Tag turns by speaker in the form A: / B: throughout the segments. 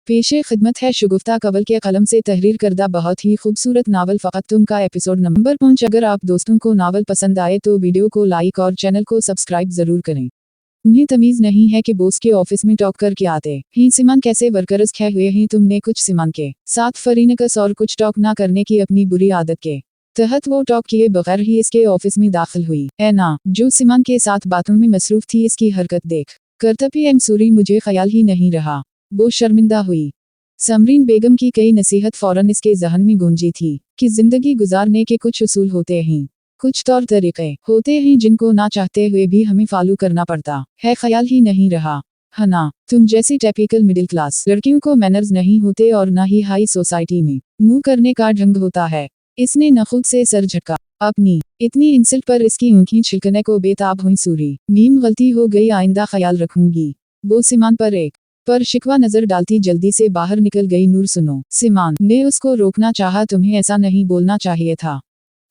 A: पेशे खिदमत है शगुफ्ता कवल के कलम से तहरीर करदा बहुत ही खूबसूरत नावल फ़कत तुम का एपिसोड नंबर 5। अगर आप दोस्तों को नावल पसंद आए तो वीडियो को लाइक और चैनल को सब्सक्राइब ज़रूर करें। तुम्हें तमीज़ नहीं है कि बॉस के ऑफिस में टॉक करके आते ही सिमान कैसे वर्कर्स खे हुए हैं। तुमने कुछ सिमान के साथ फरीनकस और कुछ टॉक ना करने की अपनी बुरी आदत के तहत वो टॉक किए बगैर ही इसके ऑफिस में दाखिल हुई। है ना, जो सिमान के साथ बातों में मसरूफ थी इसकी हरकत देख करतपी एम सूरी मुझे ख्याल ही नहीं रहा। वो शर्मिंदा हुई। समरीन बेगम की कई नसीहत फौरन इसके जहन में गूंजी थी कि जिंदगी गुजारने के कुछ उसूल होते हैं, कुछ तौर तरीके होते हैं जिनको ना चाहते हुए भी हमें फॉलो करना पड़ता है। ख्याल ही नहीं रहा। है ना, तुम जैसी टिपिकल मिडिल क्लास लड़कियों को मैनर्स नहीं होते और ना ही हाई सोसाइटी में मुंह करने का ढंग होता है। इसने न खुद से सर झटका। अपनी इतनी इंसल्ट पर इसकी आंखें छिलकने को बेताब हुई। सूरी मीम गलती हो गई, आइंदा ख्याल रखूंगी। वो सिमान पर शिकवा नजर डालती जल्दी से बाहर निकल गई। नूर सुनो, सिमान ने उसको रोकना चाहा। तुम्हें ऐसा नहीं बोलना चाहिए था।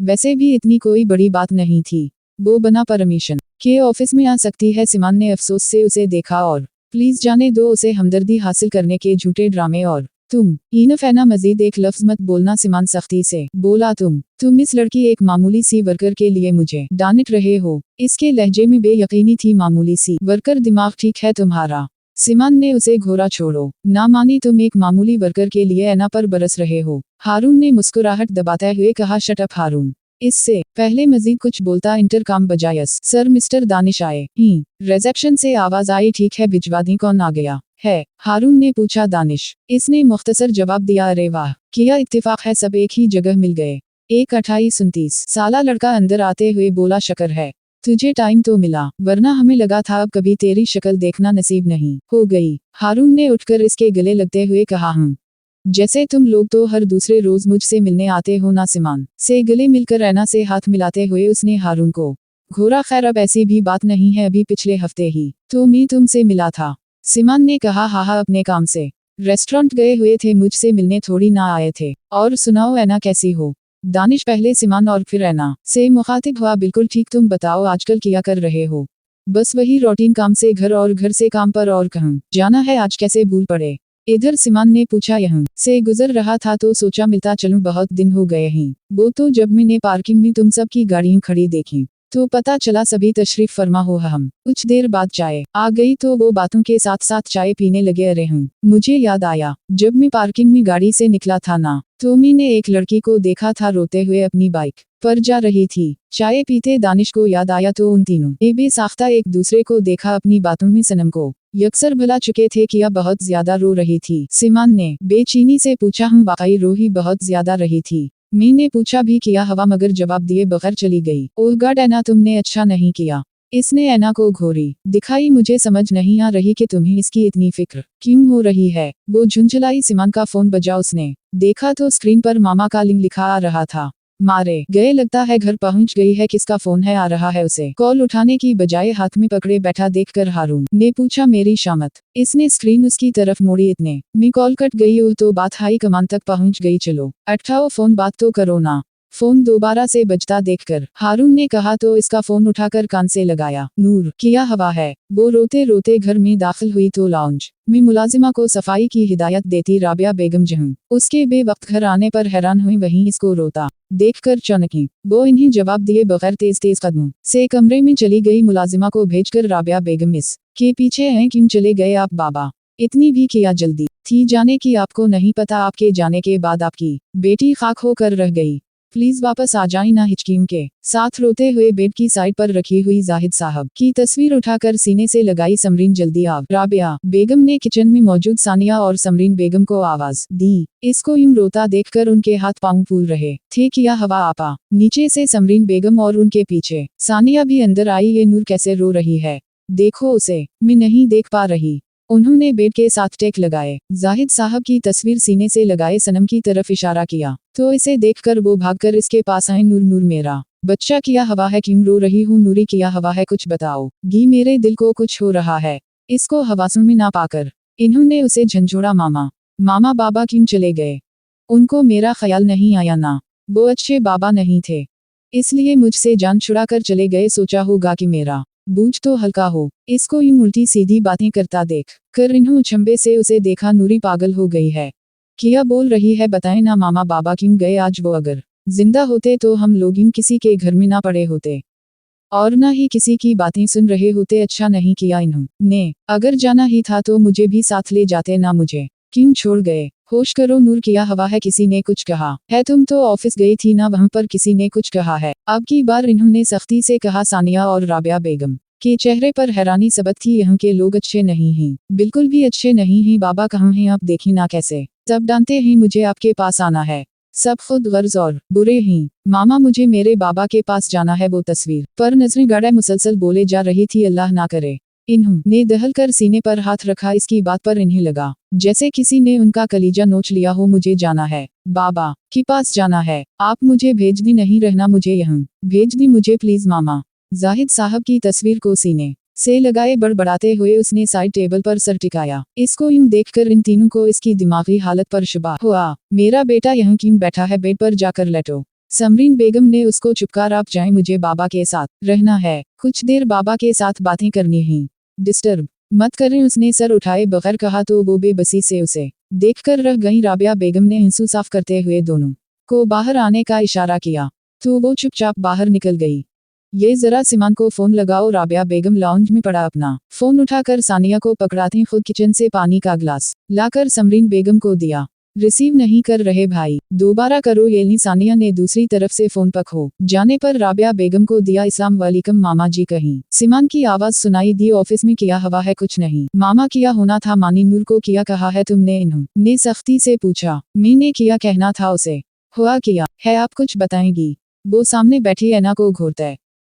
A: वैसे भी इतनी कोई बड़ी बात नहीं थी। वो बना परमिशन के ऑफिस में आ सकती है। सिमान ने अफसोस से उसे देखा और प्लीज जाने दो उसे हमदर्दी हासिल करने के झूठे ड्रामे। और तुम इनफ है ना, मजीद एक लफ्ज मत बोलना। सिमान सख्ती से बोला। तुम इस लड़की एक मामूली सी वर्कर के लिए मुझे डांट रहे हो। इसके लहजे में बेयकीनी थी। मामूली सी वर्कर, दिमाग ठीक है तुम्हारा? सिमान ने उसे घोरा। छोड़ो ना मानी, तुम एक मामूली वर्कर के लिए ऐना पर बरस रहे हो। हारून ने मुस्कुराहट दबाते हुए कहा। शट अप हारून। इससे पहले मजीद कुछ बोलता इंटरकॉम बजायस सर मिस्टर दानिश आए ही रिसेप्शन से आवाज आई। ठीक है भिजवा दी। कौन आ गया है? हारून ने पूछा। दानिश। इसने मुख्तसर जवाब दिया। अरे वाह, क्या इत्तेफाक है, सब एक ही जगह मिल गए। एक 28-29 साला लड़का अंदर आते हुए बोला। शक्र है तुझे टाइम तो मिला, वरना हमें लगा था अब कभी तेरी शक्ल देखना नसीब नहीं हो गई। हारून ने उठकर इसके गले लगते हुए कहा। जैसे तुम लोग तो हर दूसरे रोज मुझसे मिलने आते हो ना। सिमान से गले मिलकर ऐना से हाथ मिलाते हुए उसने हारून को घूरा। खैर अब ऐसी भी बात नहीं है, अभी पिछले हफ्ते ही तो मैं तुमसे मिला था। सिमान ने कहा। हाँ, अपने काम से रेस्टोरेंट गए हुए थे, मुझसे मिलने थोड़ी ना आए थे। और सुनाओ ऐना कैसी हो? दानिश पहले सिमान और फिर ऐना से मुखातिब हुआ। बिल्कुल ठीक, तुम बताओ आजकल क्या कर रहे हो? बस वही रूटीन काम से घर और घर से काम पर, और कहीं जाना है? आज कैसे भूल पड़े? इधर सिमान ने पूछा। यहाँ से गुजर रहा था तो सोचा मिलता चलूं, बहुत दिन हो गए हैं। वो तो जब मैंने पार्किंग में तुम सब की गाड़ियां खड़ी देखी तो पता चला सभी तशरीफ फरमा हो। हम कुछ देर बाद चाय आ गई तो वो बातों के साथ साथ चाय पीने लगे। अरे मुझे याद आया, जब मैं पार्किंग में गाड़ी से निकला था ना, तो मैंने एक लड़की को देखा था रोते हुए अपनी बाइक पर जा रही थी। चाय पीते दानिश को याद आया तो उन तीनों ने बेसाख्ता एक दूसरे को देखा। अपनी बातों में सनम को यकसर भुला चुके थे। किया बहुत ज्यादा रो रही थी? सिमान ने बेचैनी से पूछा। हम वाकई रो ही बहुत ज्यादा रही थी। मैंने पूछा भी किया हवा, मगर जवाब दिए बगैर चली गई। ओह गॉड ऐना, तुमने अच्छा नहीं किया। इसने ऐना को घोरी दिखाई। मुझे समझ नहीं आ रही कि तुम्हें इसकी इतनी फिक्र क्यों हो रही है। वो झुंझलाई। सिमान का फोन बजा। उसने देखा तो स्क्रीन पर मामा का लिंक लिखा आ रहा था। मारे गए, लगता है घर पहुंच गई है। किसका फोन है आ रहा है? उसे कॉल उठाने की बजाय हाथ में पकड़े बैठा देखकर हारून ने पूछा। मेरी शामत। इसने स्क्रीन उसकी तरफ मोड़ी। इतने में कॉल कट गई। तो बात हाई कमान तक पहुंच गई। चलो उठाओ फोन, बात तो करो ना। फोन दोबारा से बजता देखकर हारून ने कहा तो इसका फोन उठाकर कान से लगाया। नूर, क्या हवा है? वो रोते रोते घर में दाखिल हुई तो लाउंज में मुलाजिमा को सफाई की हिदायत देती राबिया बेगम जहं उसके बेवक्त घर आने पर हैरान हुई। वहीं इसको रोता देखकर चौंकी। वो इन्हें जवाब दिए बगैर तेज तेज कदमों से कमरे में चली गई। मुलाजिमा को भेजकर राबिया बेगम इस के पीछे हैं। क्यों चले गए आप बाबा? इतनी भी क्या जल्दी थी जाने की? आपको नहीं पता आपके जाने के बाद आपकी बेटी खाक होकर रह गई। प्लीज वापस आ जाए ना। हिचकियों के साथ रोते हुए बेड की साइड पर रखी हुई जाहिद साहब की तस्वीर उठाकर सीने से लगाई। समरीन जल्दी आओ। राबिया बेगम ने किचन में मौजूद सानिया और समरीन बेगम को आवाज दी। इसको यूं रोता देखकर उनके हाथ पांव फूल रहे थे। किया हवा आपा? नीचे से समरीन बेगम और उनके पीछे सानिया भी अंदर आई। ये नूर कैसे रो रही है? देखो उसे। मैं नहीं देख पा रही। उन्होंने बेड के साथ टेक लगाए जाहिद साहब की तस्वीर सीने से लगाए सनम की तरफ इशारा किया तो इसे देखकर वो भागकर इसके पास आए। नूर, नूर मेरा बच्चा, क्या हवा है? क्यों रो रही हूँ? नूरी, क्या हवा है? कुछ बताओ। गी मेरे दिल को कुछ हो रहा है। इसको हवासों में ना पाकर इन्होंने उसे झंझोड़ा। मामा बाबा क्यों चले गए? उनको मेरा ख्याल नहीं आया ना? वो अच्छे बाबा नहीं थे, इसलिए मुझसे जान छुड़ाकर चले गए। सोचा होगा कि मेरा बूझ तो हल्का हो। इसको यूं उल्टी सीधी बातें करता देख कर इन्हों अचंभे से उसे देखा। नूरी पागल हो गई है। किया बोल रही है, बताएं ना मामा बाबा क्यों गए आज? वो अगर जिंदा होते तो हम लोग यूं किसी के घर में ना पड़े होते और ना ही किसी की बातें सुन रहे होते। अच्छा नहीं किया इन्होंने, अगर जाना ही था तो मुझे भी साथ ले जाते ना, मुझे क्यों छोड़ गए? होश करो नूर, किया हवा है? किसी ने कुछ कहा है? तुम तो ऑफिस गई थी ना, वहाँ पर किसी ने कुछ कहा है? अब की बार इन्होंने सख्ती से कहा। सानिया और राबिया बेगम के चेहरे पर हैरानी सबक थी। यहाँ के लोग अच्छे नहीं हैं, बिल्कुल भी अच्छे नहीं हैं। बाबा कहाँ हैं? आप देखी ना कैसे सब डांटते हैं, मुझे आपके पास आना है। सब खुद गर्ज और बुरे हैं। मामा मुझे मेरे बाबा के पास जाना है। वो तस्वीर पर नजरें गड़े मुसलसल बोले जा रही थी, अल्लाह ना करे। इन्होंने दहल कर सीने पर हाथ रखा। इसकी बात पर इन्हें लगा जैसे किसी ने उनका कलीजा नोच लिया हो। मुझे जाना है, बाबा के पास जाना है। आप मुझे भेज दी, नहीं रहना मुझे यहाँ, भेज दी मुझे प्लीज मामा। जाहिद साहब की तस्वीर को सीने से लगाए बड़बड़ाते हुए उसने साइड टेबल पर सर टिकाया। इसको यूं देखकर इन तीनों को इसकी दिमागी हालत पर शुबा हुआ। मेरा बेटा यहाँ क्यों बैठा है? बेड पर जाकर लेटो। समरीन बेगम ने उसको चुपकार, आप जाएं, मुझे बाबा के साथ रहना है, कुछ देर बाबा के साथ बातें करनी है, डिस्टर्ब मत करें। उसने सर उठाए बगैर कहा तो वो बेबसी से उसे देखकर रह गई। राबिया बेगम ने आंसू साफ करते हुए दोनों को बाहर आने का इशारा किया तो वो चुपचाप बाहर निकल गई। ये जरा सिमान को फोन लगाओ। राबिया बेगम लाउंज में पड़ा अपना फोन उठाकर सानिया को पकड़ाती खुद किचन से पानी का ग्लास लाकर समरीन बेगम को दिया। रिसीव नहीं कर रहे भाई, दोबारा करो। येलनी सानिया ने दूसरी तरफ से फोन पक हो जाने पर राबिया बेगम को दिया। इस्लाम वालेकुम मामा जी, कहीं सिमान की आवाज सुनाई दी। ऑफिस में किया हवा है? कुछ नहीं मामा, किया होना था। मानी नूर को किया कहा है तुमने? इन्होंने सख्ती से पूछा। मैंने किया कहना था उसे। हुआ किया है, आप कुछ बताएंगी? वो सामने बैठी ऐना को घूरते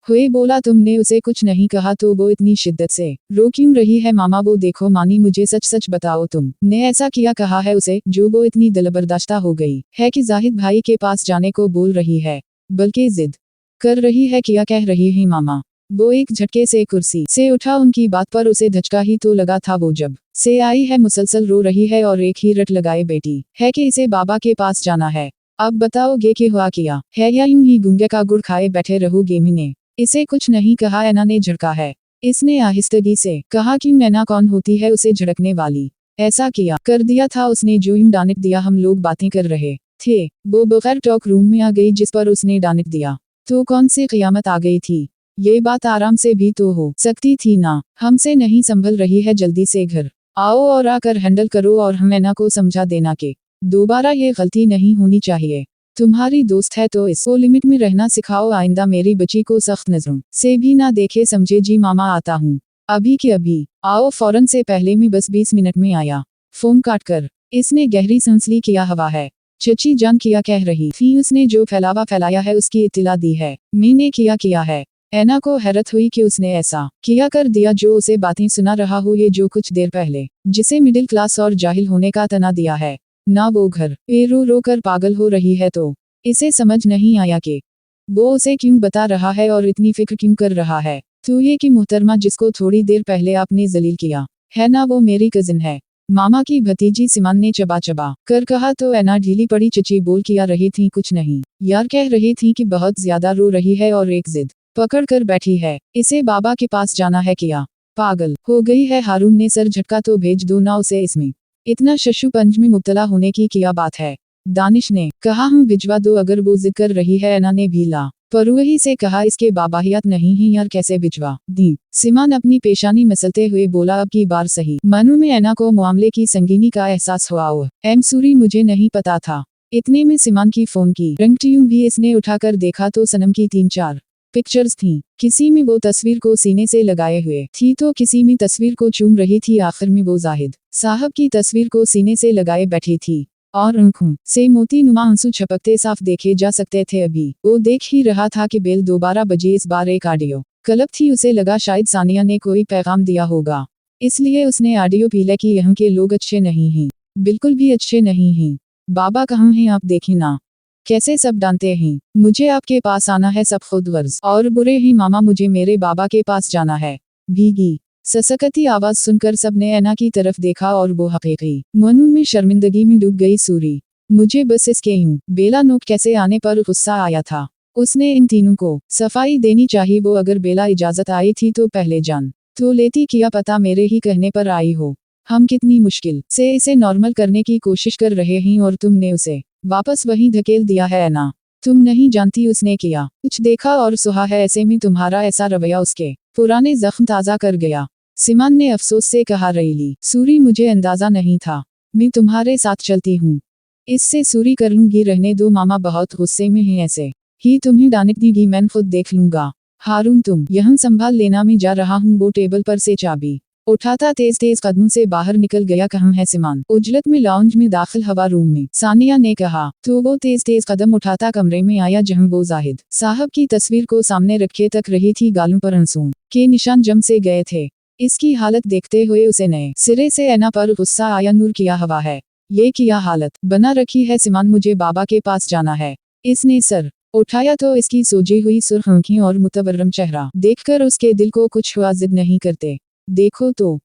A: हुए बोला। तुमने उसे कुछ नहीं कहा तो वो इतनी शिद्दत से रो क्यों रही है? मामा वो देखो, मानी मुझे सच सच बताओ, तुमने ऐसा किया कहा है उसे जो वो इतनी दिलबर्दाश्ता हो गई है कि जाहिद भाई के पास जाने को बोल रही है, बल्कि जिद कर रही है? किया कह रही है मामा? वो एक झटके से कुर्सी से उठा। उनकी बात पर उसे धचका ही तो लगा था। वो जब से आई है मुसलसल रो रही है और एक ही रट लगाए बैठी है कि इसे बाबा के पास जाना है। अब बताओगे कि हुआ किया है या यूं ही गूंगे का गुड़ खाए बैठे रहोगे? मैंने इसे कुछ नहीं कहा, ऐना ने झड़का है। इसने आहिस्तगी से कहा कि नैना कौन होती है उसे झड़कने वाली? ऐसा किया कर दिया था उसने जो यूं डांट दिया। हम लोग बातें कर रहे थे, वो बगैर टॉक रूम में आ गई जिस पर उसने डांट दिया। तो कौन सी क़यामत आ गई थी? ये बात आराम से भी तो हो सकती थी ना। हमसे नहीं संभल रही है, जल्दी से घर आओ और आकर हैंडल करो और हम नैना को समझा देना कि दोबारा ये गलती नहीं होनी चाहिए। तुम्हारी दोस्त है तो इसको लिमिट में रहना सिखाओ। आइंदा मेरी बच्ची को सख्त नजरों से भी ना देखे, समझे? जी मामा, आता हूँ अभी के अभी। आओ फौरन से पहले में बस 20 मिनट में आया। फोन काट कर इसने गहरी सांस ली। किया हवा है? चची जान किया कह रही थी उसने जो फैलावा फैलाया है उसकी इत्तला दी है। मैंने किया है। ऐना को हैरत हुई कि उसने ऐसा किया कर दिया जो उसे बातें सुना रहा हो। ये जो कुछ देर पहले जिसे मिडिल क्लास और जाहिल होने का तना दिया है ना, वो घर पे रो रो कर पागल हो रही है। तो इसे समझ नहीं आया कि वो उसे क्यों बता रहा है और इतनी फिक्र क्यों कर रहा है। तो ये कि मुहतरमा जिसको थोड़ी देर पहले आपने जलील किया है ना, वो मेरी कजिन है, मामा की भतीजी। सिमान ने चबा चबा कर कहा तो ऐना ढीली पड़ी। चची बोल किया रही थी? कुछ नहीं यार, कह रही थी कि बहुत ज्यादा रो रही है और एक जिद पकड़ कर बैठी है, इसे बाबा के पास जाना है। किया पागल हो गई है? हारून ने सर झटका। तो भेज दो ना उसे, इसमें इतना शशुपंज में मुब्तला होने की क्या बात है? दानिश ने कहा। हम भिजवा दो अगर वो जिद कर रही है। ऐना ने भी ला परुही से कहा। इसके बाबाहियत नहीं है यार, कैसे भिजवा दी? सिमान अपनी पेशानी मसलते हुए बोला। अब की बार सही मनु में ऐना को मामले की संगीनी का एहसास हुआ। एम सूरी, मुझे नहीं पता था। इतने में सिमान की फोन की रिंगट्यून भी इसने उठाकर देखा तो सनम की 3-4 पिक्चर्स थीं। किसी में वो तस्वीर को सीने से लगाए हुए थी तो किसी में तस्वीर को चूम रही थी। आखिर में वो जाहिद साहब की तस्वीर को सीने से लगाए बैठी थी और आंखों से मोती नुमा आंसू छपकते साफ देखे जा सकते थे। अभी वो देख ही रहा था कि बेल दोबारा बजी। इस बार एक ऑडियो क्लिप थी। उसे लगा शायद सानिया ने कोई पैगाम दिया होगा, इसलिए उसने ऑडियो पीला कि यहाँ के लोग अच्छे नहीं हैं, बिल्कुल भी अच्छे नहीं हैं। बाबा कहाँ हैं? आप देखें ना कैसे सब डांटते हैं। मुझे आपके पास आना है, सब खुद गर्ज और बुरे हैं। मामा मुझे मेरे बाबा के पास जाना है। भीगी ससकती आवाज सुनकर सबने ऐना की तरफ देखा और वो हकीकी मनु में शर्मिंदगी में डूब गई। सूरी, मुझे बस इसके यूं बेला नोट कैसे आने पर गुस्सा आया था। उसने इन तीनों को सफाई देनी चाहिए। वो अगर बेला इजाजत आई थी तो पहले जान तो लेती, किया पता मेरे ही कहने पर आई हो। हम कितनी मुश्किल से इसे नॉर्मल करने की कोशिश कर रहे हैं और तुमने उसे वापस वहीं धकेल दिया है ना। तुम नहीं जानती उसने किया कुछ देखा और सुहा है, ऐसे में तुम्हारा ऐसा रवैया उसके पुराने जख्म ताज़ा कर गया। सिमान ने अफसोस से कहा, रईली सूरी, मुझे अंदाजा नहीं था। मैं तुम्हारे साथ चलती हूँ, इससे सूरी कर लूंगी। रहने दो, मामा बहुत गुस्से में हैं, ऐसे ही तुम्हें डांट देगी, मैं खुद देख लूंगा। हारून तुम यहां संभाल लेना, मैं जा रहा हूँ। वो टेबल पर से चाबी उठाता तेज तेज कदमों से बाहर निकल गया। कहाँ है सिमान? उजलत में लाउंज में दाखिल हवा रूम में सानिया ने कहा तो वो तेज तेज कदम उठाता कमरे में आया जहां वो जाहिद साहब की तस्वीर को सामने रखे तक रही थी। गालों पर आंसुओं के निशान जम से गए थे। इसकी हालत देखते हुए उसे नए सिरे से ऐना पर गुस्सा आया। नूर, किया हवा है, ये किया हालत बना रखी है सिमान, मुझे बाबा के पास जाना है। इसने सर उठाया तो इसकी सोजी हुई सुर्ख आंखें और मुतवर्रम चेहरा देखकर उसके दिल को कुछ हुआ। जिद नहीं करते, देखो तो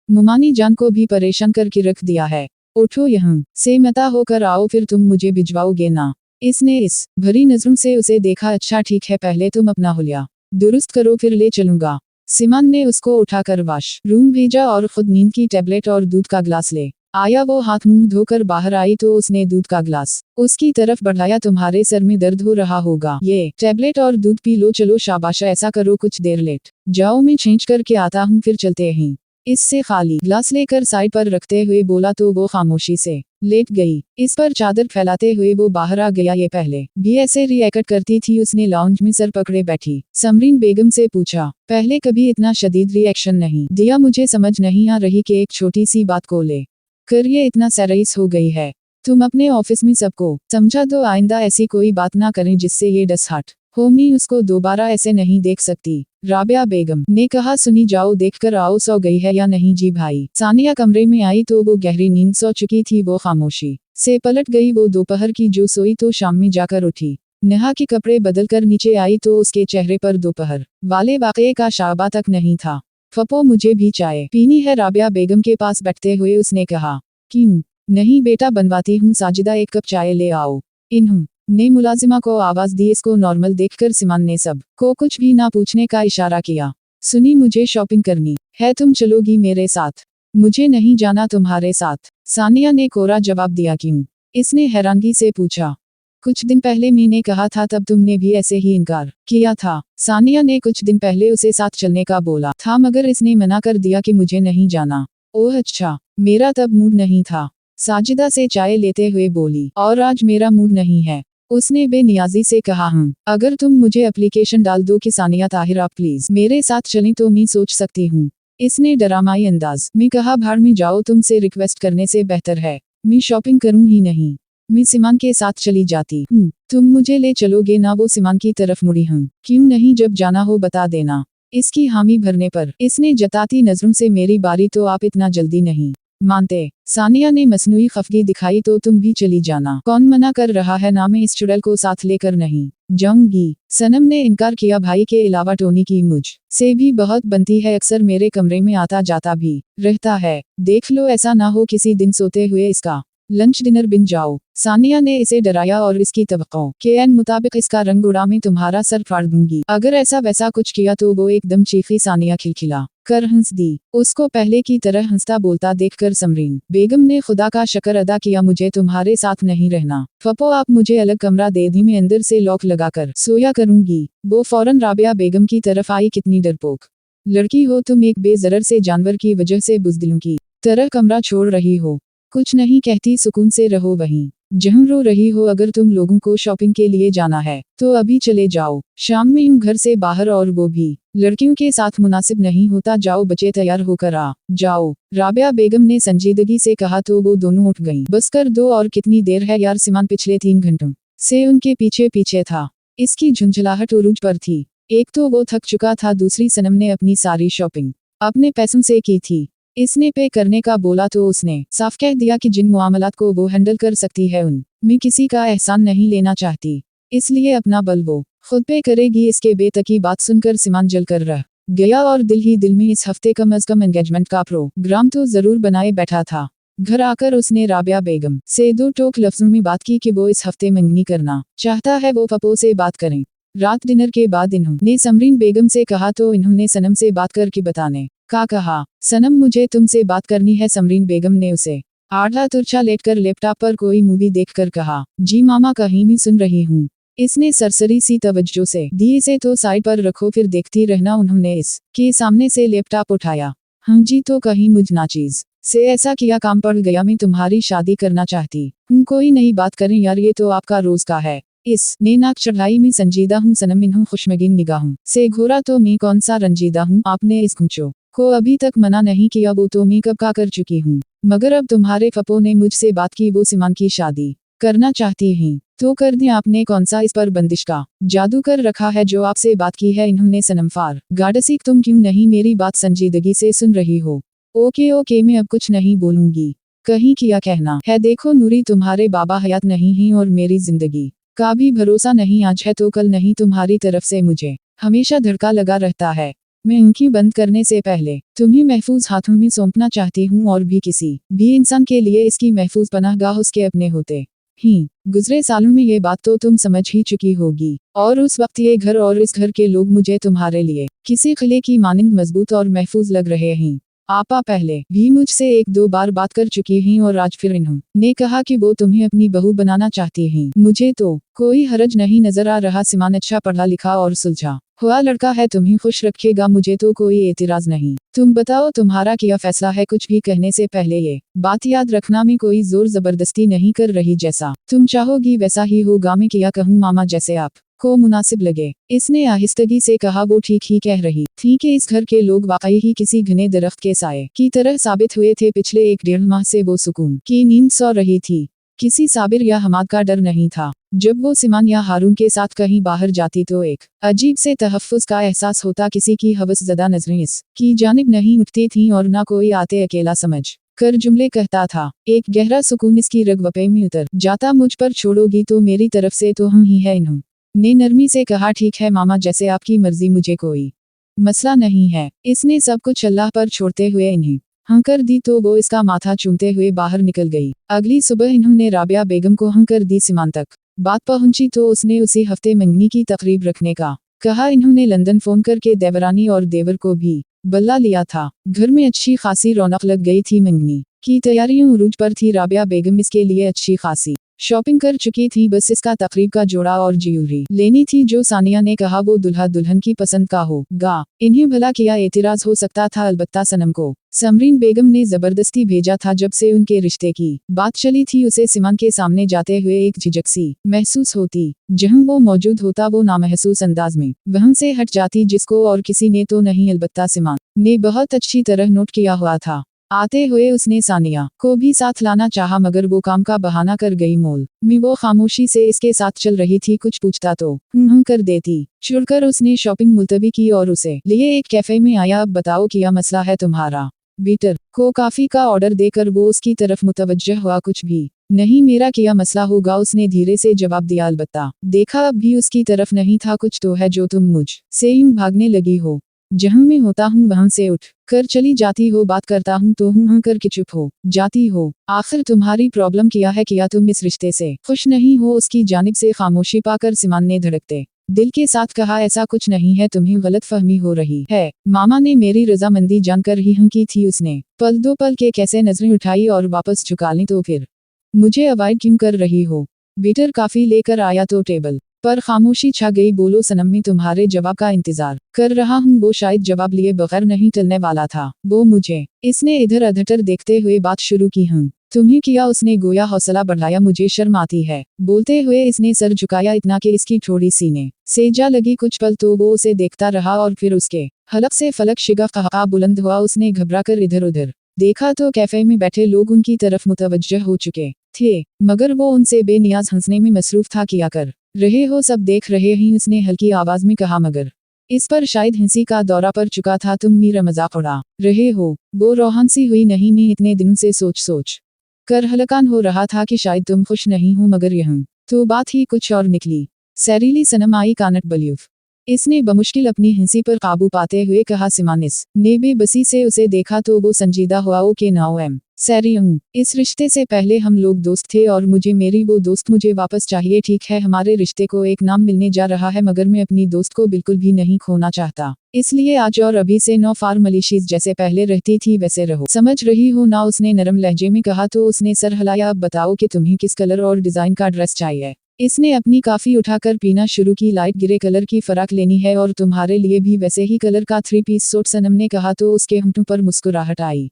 A: मुमानी जान को भी परेशान करके रख दिया है। उठो, यहाँ से मता होकर आओ, फिर तुम मुझे भिजवाओगे ना। इसने इस भरी नजरों से उसे देखा। अच्छा ठीक है, पहले तुम अपना हुलिया दुरुस्त करो, फिर ले चलूंगा। सिमान ने उसको उठाकर वाश रूम भेजा और खुद नींद की टैबलेट और दूध का ग्लास ले आया। वो हाथ मुंह धोकर बाहर आई तो उसने दूध का ग्लास उसकी तरफ बढ़ाया। तुम्हारे सर में दर्द हो रहा होगा, ये टैबलेट और दूध पी लो। चलो शाबाश, ऐसा करो कुछ देर लेट जाओ, मैं चेंज करके आता हूँ, फिर चलते हैं। इससे खाली ग्लास लेकर साइड पर रखते हुए बोला तो वो खामोशी से लेट गई। इस पर चादर फैलाते हुए वो बाहर आ गया। ये पहले भी ऐसे रिएक्ट करती थी। उसने लाउंज में सर पकड़े बैठी समरीन बेगम से पूछा, पहले कभी इतना शदीद रिएक्शन नहीं दिया। मुझे समझ नहीं आ रही कि एक छोटी सी बात को ले कर ये इतना सीरियस हो गई है। तुम अपने ऑफिस में सबको समझा दो, आइंदा ऐसी कोई बात ना करें जिससे ये डस हट हो। मैं उसको दोबारा ऐसे नहीं देख सकती। राबिया बेगम ने कहा, सुनी जाओ, देखकर आओ सो गई है या नहीं। जी भाई। सानिया कमरे में आई तो वो गहरी नींद सो चुकी थी। वो खामोशी से पलट गई। वो दोपहर की जो सोई तो शाम में जाकर उठी। नहा के कपड़े बदलकर नीचे आई तो उसके चेहरे पर दोपहर वाले वाकये का शाबा तक नहीं था। फपो, मुझे भी चाय पीनी है। राबिया बेगम के पास बैठते हुए उसने कहा, क्यों नहीं बेटा, बनवाती हूँ। साजिदा, एक कप चाय ले आओ। इन्हों ने मुलाजिमा को आवाज दी। इसको नॉर्मल देखकर सिमान ने सब को कुछ भी ना पूछने का इशारा किया। सुनी, मुझे शॉपिंग करनी है, तुम चलोगी मेरे साथ? मुझे नहीं जाना तुम्हारे साथ, सानिया ने कोरा जवाब दिया। क्यों? इसने हैरानगी से पूछा। कुछ दिन पहले मैंने कहा था, तब तुमने भी ऐसे ही इनकार किया था। सानिया ने कुछ दिन पहले उसे साथ चलने का बोला था, मगर इसने मना कर दिया कि मुझे नहीं जाना। ओह अच्छा, मेरा तब मूड नहीं था, साजिदा से चाय लेते हुए बोली, और आज मेरा मूड नहीं है। उसने बेनियाजी से कहा, अगर तुम मुझे एप्लीकेशन डाल दो कि सानिया ताहिर आप प्लीज मेरे साथ चलें तो मैं सोच सकती हूँ। इसने डरामाई अंदाज में कहा, भाड़ में जाओ, तुमसे रिक्वेस्ट करने से बेहतर है मैं शॉपिंग करूँ ही नहीं। मैं सिमान के साथ चली जाती हूँ, तुम मुझे ले चलोगे ना? वो सिमान की तरफ मुड़ी। क्यों नहीं, जब जाना हो बता देना। इसकी हामी भरने पर इसने जताती नजरों से, मेरी बारी तो आप इतना जल्दी नहीं मानते। सानिया ने मसनूई खफगी दिखाई, तो तुम भी चली जाना। कौन मना कर रहा है ना, मैं इस चुड़ैल को साथ लेकर नहीं जाऊंगी। सनम ने इनकार किया, भाई के अलावा टोनी की मुझ से भी बहुत बनती है, अक्सर मेरे कमरे में आता जाता भी रहता है। देख लो, ऐसा ना हो किसी दिन सोते हुए इसका लंच डिनर बिन जाओ। सानिया ने इसे डराया, और इसकी तवक्को के एन मुताबिक इसका रंग उड़ा, मैं तुम्हारा सर फाड़ दूंगी अगर ऐसा वैसा कुछ किया तो। वो एकदम चीखी। सानिया खिलखिला कर हंस दी। उसको पहले की तरह हंसता बोलता देखकर समरीन बेगम ने खुदा का शुक्र अदा किया, मुझे तुम्हारे साथ नहीं रहना। फपो, आप मुझे अलग कमरा दे दी, मैं अंदर से लॉक लगाकर सोया करूंगी। वो फौरन राबिया बेगम की तरफ आई। कितनी डरपोक लड़की हो तुम, एक बेजरर से जानवर की वजह से बुज़दिलों की तरह कमरा छोड़ रही हो। कुछ नहीं कहती, सुकून से रहो वहीं जहाँ रो रही हो। अगर तुम लोगों को शॉपिंग के लिए जाना है तो अभी चले जाओ, शाम में यूं घर से बाहर, और वो भी लड़कियों के साथ मुनासिब नहीं होता। जाओ बच्चे, तैयार होकर आ जाओ। राबिया बेगम ने संजीदगी से कहा तो वो दोनों उठ गईं। बस कर दो, और कितनी देर है यार। सिमान पिछले 3 घंटों से उनके पीछे पीछे था। इसकी झुंझलाहट उरूज पर थी। एक तो वो थक चुका था, दूसरी सनम ने अपनी सारी शॉपिंग अपने पैसों से की थी। इसने पे करने का बोला तो उसने साफ कह दिया कि जिन मामलात को वो हैंडल कर सकती है उन में किसी का एहसान नहीं लेना चाहती, इसलिए अपना बल वो खुद पे करेगी। इसके बेतकी बात सुनकर सिमान जल कर रह गया, और दिल ही दिल में इस हफ्ते कम अज कम एंगेजमेंट का प्रोग्राम तो जरूर बनाए बैठा था। घर आकर उसने राबिया बेगम से 2 टोक लफ्जों में बात की कि वो इस हफ्ते मंगनी करना चाहता है, वो पपो से बात करें। रात डिनर के बाद इन्होंने समरीन बेगम से कहा तो इन्होंने सनम से बात करके बताने का कहा। सनम मुझे तुमसे बात करनी है। समरीन बेगम ने उसे आधा तुरछा लेटकर लैपटॉप पर कोई मूवी देखकर कहा। जी मामा कहीं भी सुन रही हूँ। इसने सरसरी सी तवज्जो से दी। इसे तो साइड पर रखो फिर देखती रहना। उन्होंने इस के सामने से लैपटॉप उठाया। हाँ जी तो कहीं मुझ नाचीज से ऐसा किया काम पड़ गया। मैं तुम्हारी शादी करना चाहती हूँ। कोई नई बात करें यार ये तो आपका रोज का है। इस ने नाक चढ़ाई। में संजीदा हूँ सनम इन्हों खुशमगीन निगाहों से घूरा तो मैं कौन सा रंजीदा हूँ। आपने इस गुंचो को अभी तक मना नहीं किया। वो तो मैं कब का कर चुकी हूँ। मगर अब तुम्हारे फपो ने मुझसे बात की। वो सिमान की शादी करना चाहती हैं तो कर दें। आपने कौन सा इस पर बंदिश का जादू कर रखा है जो आपसे बात की है। इन्होंने सनम फार गाडसीक तुम क्यों नहीं मेरी बात संजीदगी से सुन रही हो। ओके ओके मैं अब कुछ नहीं बोलूंगी। कहीं किया कहना है। देखो नूरी तुम्हारे बाबा हयात नहीं हैं और मेरी जिंदगी का भी भरोसा नहीं। आज है तो कल नहीं। तुम्हारी तरफ से मुझे हमेशा धड़का लगा रहता है। मैं आंखें बंद करने से पहले तुम्हें महफूज हाथों में सौंपना चाहती हूँ और भी किसी भी इंसान के लिए इसकी महफूज पनाहगाह उसके अपने होते ही। गुजरे सालों में ये बात तो तुम समझ ही चुकी होगी और उस वक्त ये घर और इस घर के लोग मुझे तुम्हारे लिए किसी किले की मानिंद मजबूत और महफूज लग रहे हैं। आपा पहले भी मुझसे एक दो बार बात कर चुकी हैं और आज फिर इन्होंने कहा कि वो तुम्हें अपनी बहू बनाना चाहती हैं। मुझे तो कोई हरज नहीं नजर आ रहा। सिमान अच्छा पढ़ा लिखा और सुलझा हुआ लड़का है। तुम्हें खुश रखेगा। मुझे तो कोई एतराज नहीं। तुम बताओ तुम्हारा क्या फैसला है। कुछ भी कहने से पहले ये बात याद रखना मैं कोई जोर जबरदस्ती नहीं कर रही। जैसा तुम चाहोगी वैसा ही होगा। मैं क्या कहूँ मामा जैसे आप को मुनासिब लगे। इसने आहिस्तगी से कहा। वो ठीक ही कह रही थी कि इस घर के लोग वाकई ही किसी घने दरख्त के साए की तरह साबित हुए थे। पिछले 1-1.5 माह से वो सुकून की नींद सो रही थी। किसी साबिर या हमाद का डर नहीं था। जब वो सिमान या हारून के साथ कहीं बाहर जाती तो एक अजीब से तहफ्फुज का एहसास होता। किसी की हवस ज़दा नजरें इस की जानिब नहीं उठती थीं और ना कोई आते अकेला समझ कर जुमले कहता था। एक गहरा सुकून इसकी रगवपे में उतर जाता। मुझ पर छोड़ोगी तो मेरी तरफ से तो हम ही है। इन्होंने नरमी से कहा। ठीक है मामा जैसे आपकी मर्जी। मुझे कोई मसला नहीं है। इसने सब कुछ अल्लाह पर छोड़ते हुए इन्हें हाँ कर दी तो वो इसका माथा चूमते हुए बाहर निकल गई। अगली सुबह इन्होंने राबिया बेगम को हाँ कर दी। सिमान तक बात पहुंची तो उसने उसी हफ्ते मंगनी की तकरीब रखने का कहा। इन्होंने लंदन फोन करके देवरानी और देवर को भी बल्ला लिया था। घर में अच्छी खासी रौनक लग गई थी। मंगनी की तैयारियां उरूज पर थी। राबिया बेगम इसके लिए अच्छी खासी शॉपिंग कर चुकी थी। बस इसका तकरीब का जोड़ा और ज्वेलरी लेनी थी जो सानिया ने कहा वो दुल्हा दुल्हन की पसंद का होगा। इन्हें भला क्या एतराज हो सकता था। अलबत्ता सनम को समरीन बेगम ने जबरदस्ती भेजा था। जब से उनके रिश्ते की बात चली थी उसे सिमान के सामने जाते हुए एक झिझक सी महसूस होती। जहां वो मौजूद होता वो नामहसूस अंदाज में वहां से हट जाती। जिसको और किसी ने तो नहीं अलबत्ता सिमान ने बहुत अच्छी तरह नोट किया हुआ था। आते हुए उसने सानिया को भी साथ लाना चाहा मगर वो काम का बहाना कर गई। मोल में वो खामोशी से इसके साथ चल रही थी। कुछ पूछता तो कर देती। चिढ़कर उसने शॉपिंग मुलतवी की और उसे लिए एक कैफे में आया। अब बताओ क्या मसला है तुम्हारा। वेटर को काफी का ऑर्डर देकर वो उसकी तरफ मुतवज्जह हुआ। कुछ भी नहीं मेरा क्या मसला होगा। उसने धीरे से जवाब दिया। अलबत्ता देखा अब भी उसकी तरफ नहीं था। कुछ तो है जो तुम मुझ से यूं भागने लगी हो। जहां मैं होता हूँ वहां से उठ कर चली जाती हो। बात करता हूँ तो हूँ कर के चुप हो जाती हो। आखिर तुम्हारी प्रॉब्लम क्या है। क्या तुम इस रिश्ते से खुश नहीं हो। उसकी जानिब से खामोशी पाकर सिमान ने धड़कते दिल के साथ कहा। ऐसा कुछ नहीं है। तुम्हें गलत फहमी हो रही है। मामा ने मेरी रजामंदी जानकर ही हाँ की थी। उसने पल दो पल के कैसे नजरें उठाई और वापस झुका ली। तो फिर मुझे अवॉइड क्यों कर रही हो। वेटर काफी लेकर आया तो टेबल पर खामोशी छा गई। बोलो सनम मैं तुम्हारे जवाब का इंतजार कर रहा हूँ। वो शायद जवाब लिए बगैर नहीं टलने वाला था। वो मुझे इसने इधर अधटर देखते हुए बात शुरू की। हूँ तुम्हें किया। उसने गोया हौसला बढ़ाया। मुझे शर्म आती है। बोलते हुए इसने सर झुकाया इतना कि इसकी थोड़ी सीने से जा लगी। कुछ पल तो वो उसे देखता रहा और फिर उसके हलक से फलक शिगफ कहा बुलंद हुआ। उसने घबराकर इधर उधर देखा तो कैफे में बैठे लोग उनकी तरफ मुतवज्जह हो चुके थे मगर वो उनसे बेनियाज हंसने में मसरूफ था। किया कर रहे हो सब देख रहे हैं। उसने हल्की आवाज में कहा मगर इस पर शायद हंसी का दौरा पड़ चुका था। तुम मेरा मजाक उड़ा रहे हो। वो रोहान सी हुई। नहीं मैं इतने दिनों से सोच कर हलकान हो रहा था कि शायद तुम खुश नहीं हो मगर यहाँ तो बात ही कुछ और निकली। सैरीली सनम आई कानट बल्यूफ इसने बमुश्किल अपनी हंसी पर काबू पाते हुए कहा। सिमानिस ने बेबसी से उसे देखा तो वो संजीदा हुआ। ओके नाउ एम सैरियंग, इस रिश्ते से पहले हम लोग दोस्त थे और मुझे मेरी वो दोस्त मुझे वापस चाहिए। ठीक है, हमारे रिश्ते को एक नाम मिलने जा रहा है, मगर मैं अपनी दोस्त को बिल्कुल भी नहीं खोना चाहता। इसलिए आज और अभी से नो फॉर्मलिटीज, जैसे पहले रहती थी वैसे रहो, समझ रही हो ना? उसने नरम लहजे में कहा तो उसने सर हिलाया। अब बताओ कि तुम्हें किस कलर और डिजाइन का ड्रेस चाहिए? इसने अपनी कॉफी उठाकर पीना शुरू की। लाइट ग्रे कलर की फराक लेनी है और तुम्हारे लिए भी वैसे ही कलर का 3 पीस सूट, सनम ने कहा तो उसके होंठों पर मुस्कुराहट आई।